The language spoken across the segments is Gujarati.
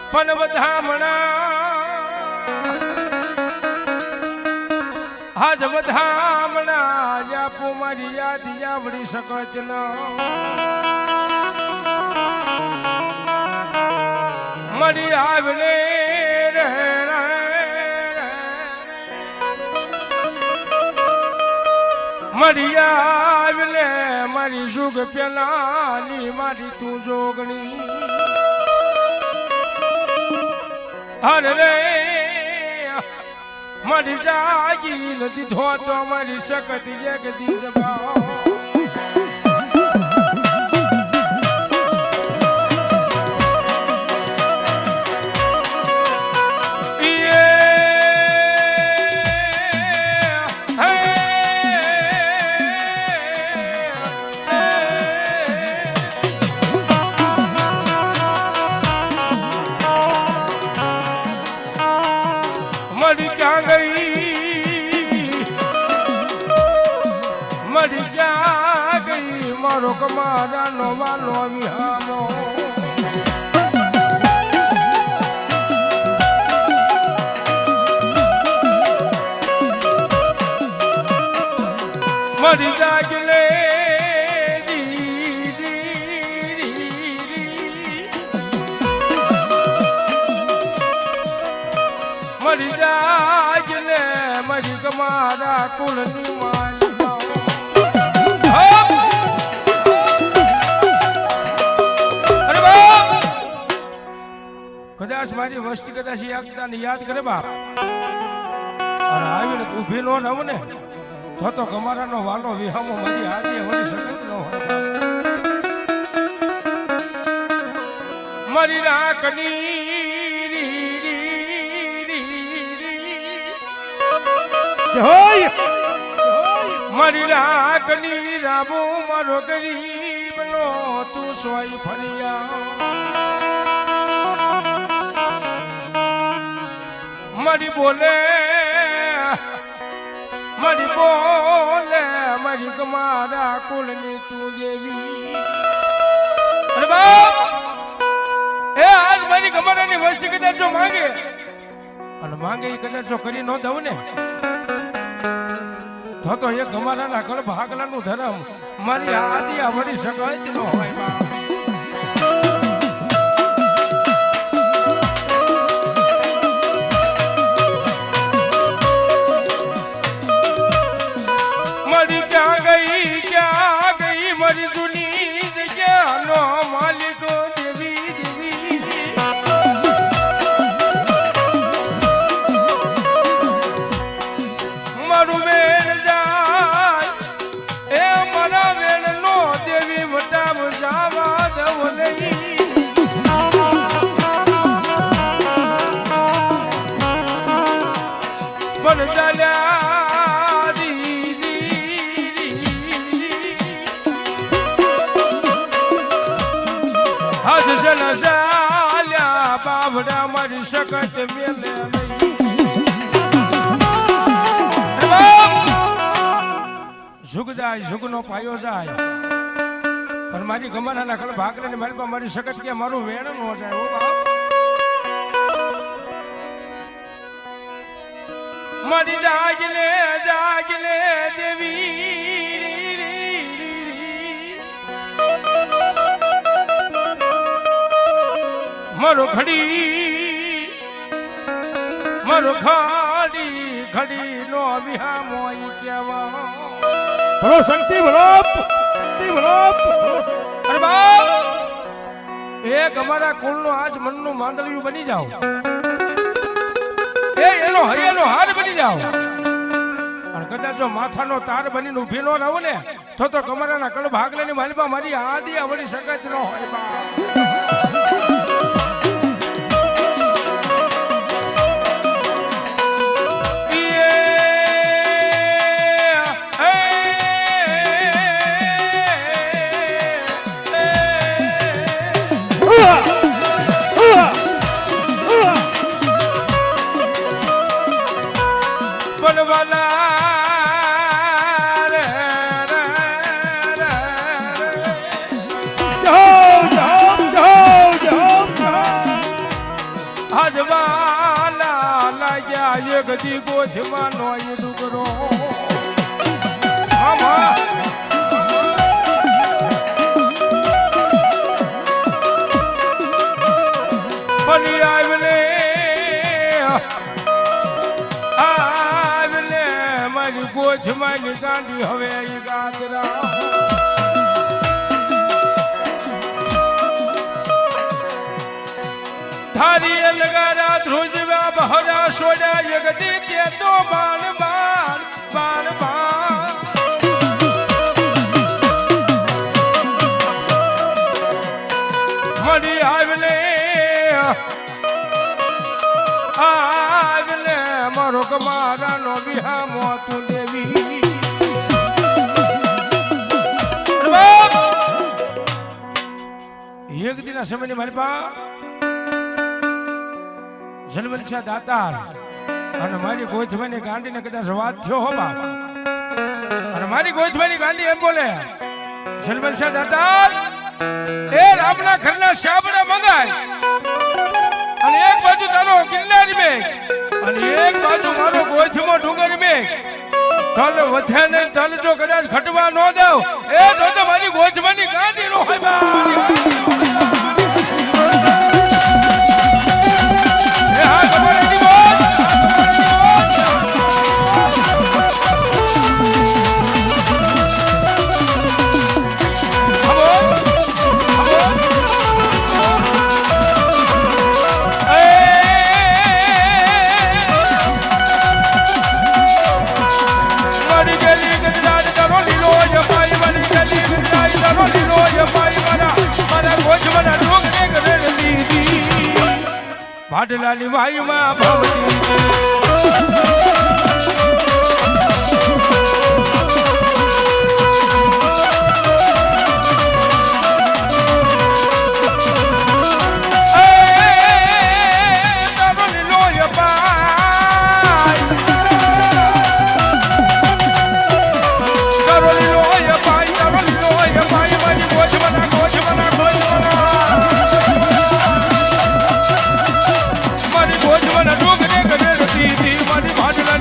પણ વધામણા આજ વધામણા આપો મારી યાદ આવડી શકત ન મળી આવલે મળી આવલે મારી સુગ પેલાની મારી તું જોગણી અરે રે મારી જાગી નથી ધોતો મારી શકતી જગદી જગા મળી ક્યાં ગઈ મારો કમારાનો વાલો વિહામો મળી જાગલે મરી જાજલે મરી કમારા કુલની માલિકા અરે બાપ કદાચ મારી વસ્તી કદાચ યાદ કરે બાપ અને આવીને ઊભી નો રહું ને તો કમારાનો વાલો વિહામો મારી હાથે વળી શકત ન હોય મારી રાખની મારી રાખની રાબો મારો ગરીબ નો તું સોય ફરિયા મારી બોલે મારી કમારા કુલની તું દેવી અરે બાપ એ આજ મારી કમારાની વસ્તી કદાચ જો માંગે અને માંગે એ કદાચ જો કરી ન દઉં ને તો એ ગમારાના કળ ભાગલાનું ધર્મ મારી આદિ આવડી શકાય જ ન હોય મારી ક્યાં ગઈ મારી જૂની જગ્યાનો માલિક દેવી દેવી મારું પણ ચાલ્યા હાજ જના ચાલ્યા બાવડા મારી શકત મેલે ઝુગ જાય ઝુગનો પાયો જાય પણ મારી ગમાના કળ ભાગલે ને મારી મારી શકત કે મારું વેણ ન જાય ઓ બાપ મારી જાગલે દેવી મારો ખડી નો વિહામો કેવા ભલો સંગસી ભલો અરે બાપ એક અમારા કુળનો આજ મનનું માંદલિયું બની જાઓ એનો હૈયાનો હાર બની જાઓ અને કદાચ જો માથાનો તાર બનીને ઊભી ન રહું ને તો કમરાના કળ ભાગલાની માલિપા મારી આદિ આવડી શકત ન હોય બા ભાજવાલા લાગ્યા એક દી ગોઠમાં નો ડુગરો આમાં બની આવલે મારી ગોઠમાં ની ગાંડી હવે ઈ ગાતરા धारिये लगारा ध्रुजवा बहरा सोडा जगती के तो बाण बाण बाण बाण मरी आवले मारो कमारा नो बिहा मोतु देवी एक दिन समय ने मारी पा જલવંશા દાતાર અને મારી ગોઠવાની ગાંડીને કદાચ વાત થયો હો બાપ અને મારી ગોઠવાની ગાંડી એમ બોલે જલવંશા દાતાર એ રામના ઘરના શાબડા મંગાય અને એક બાજુ તારો કિલ્લાર મે અને એક બાજુ મારો ગોઠમો ડુંગર મે તલ વધે ને તલ જો કદાચ ઘટવા ન દઉં એ તો મારી ગોઠવાની ગાંડી નો હોય બા પાટલાની વાયુમાં ભવતી મારી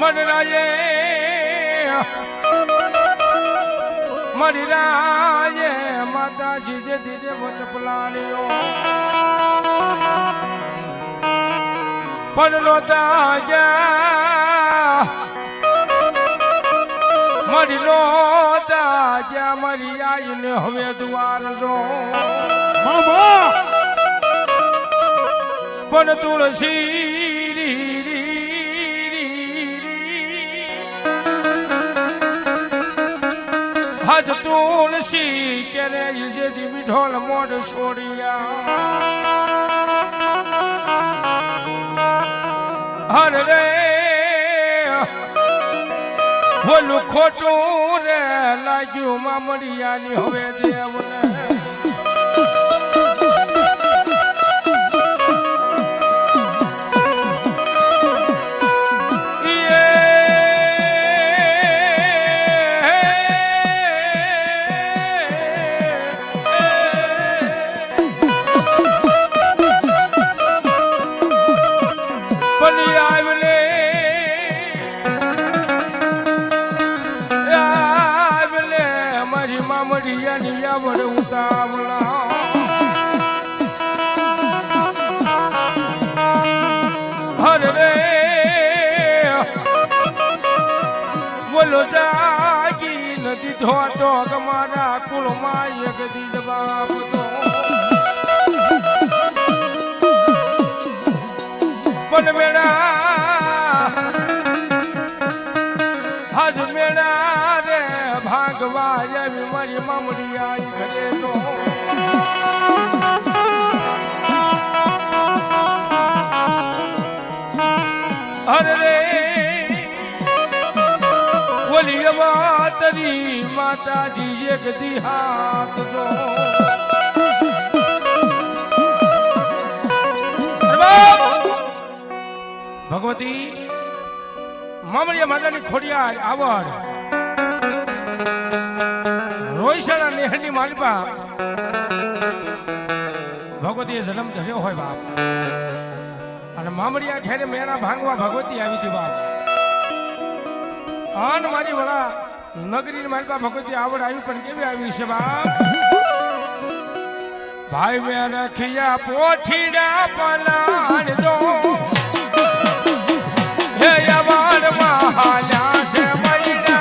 રાજે મારી રાજે માતાજી જે ધીરે વત પલાળ્યો પણ નોતા ગયા મારી નોતા ગયા મારી આઈને હવે દ્વાર જો મામા પણ તુલસી હજ તુલસી કેરે જેથી મીઠોલ મોઢ છોડ્યા હર રે ઓલું ખોટું રે લાગ્યું મામડિયાની હવે દેવને વડ ઉતાવળા હર રે બોલો જાગી નથી ધોતો તમારા કુળમાં એક દી જવાબ તો પણ મેળા હજ મેળા રે ભાગવા આવી મારી મામડી આવી ઘરે તો અરે રે ઓલી વાતરી માતાજી એક દી હાથ જો ભગવતી મામડિયા માતાની ખોડિયાર આવડ રોઈશાળા નેહની માલપા ભગવતીએ જન્મ ધર્યો હોય બાપ અને મામડિયા ઘેરે મેણા ભાંગવા ભગવતી આવી હતી બાપ આન મારી વડા નગરી માલપા ભગવતી આવડ આવી પણ કેવી આવી છે બાપ ભાઈ મેં રખિયા પોઠીડા પલાણ દો હે યવાન મહાલ્યા છે મૈના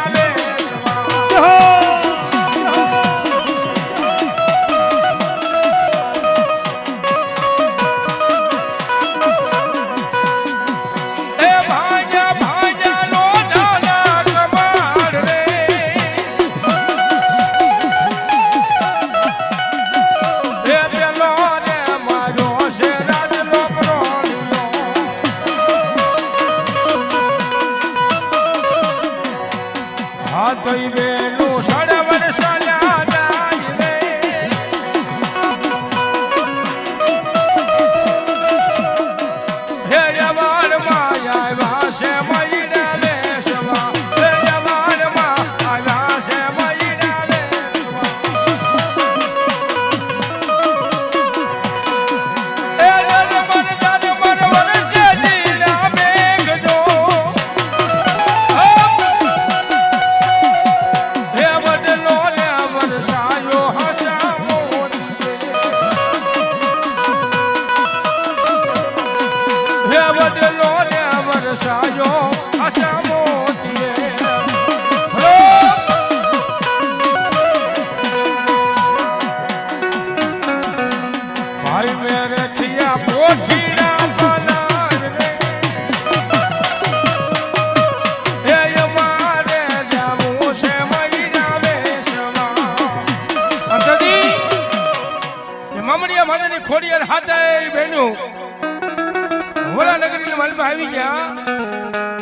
ખોડિયાર હાથે બેનું હોલા નગરી માલપા આવી ગયા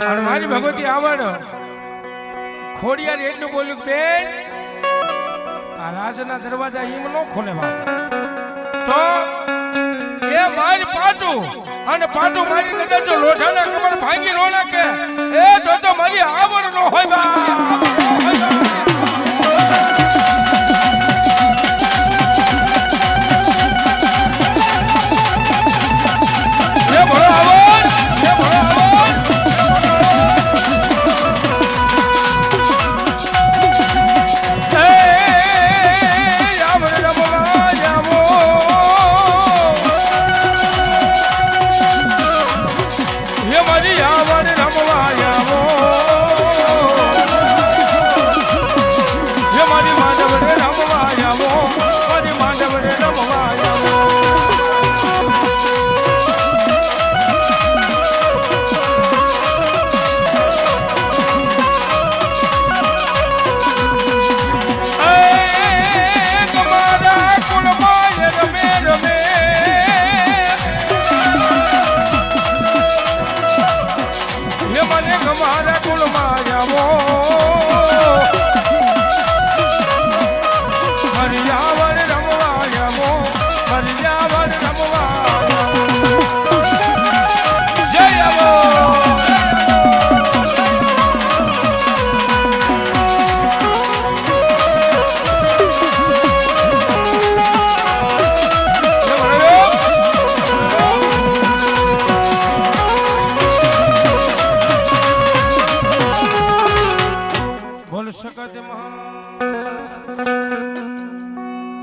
અને મારી ભગવતી આવડ ખોડિયાર એટલું બોલ્યું બેન આ રાજના દરવાજા એમ ન ખોલે બાપ તો એ મારી પાટું અને પાટું મારી નજર જો લોઢાના કમર ભાંગી નો નાખે એ તો મારી આવડ નો હોય બાપ અમારા કુળમાં આવો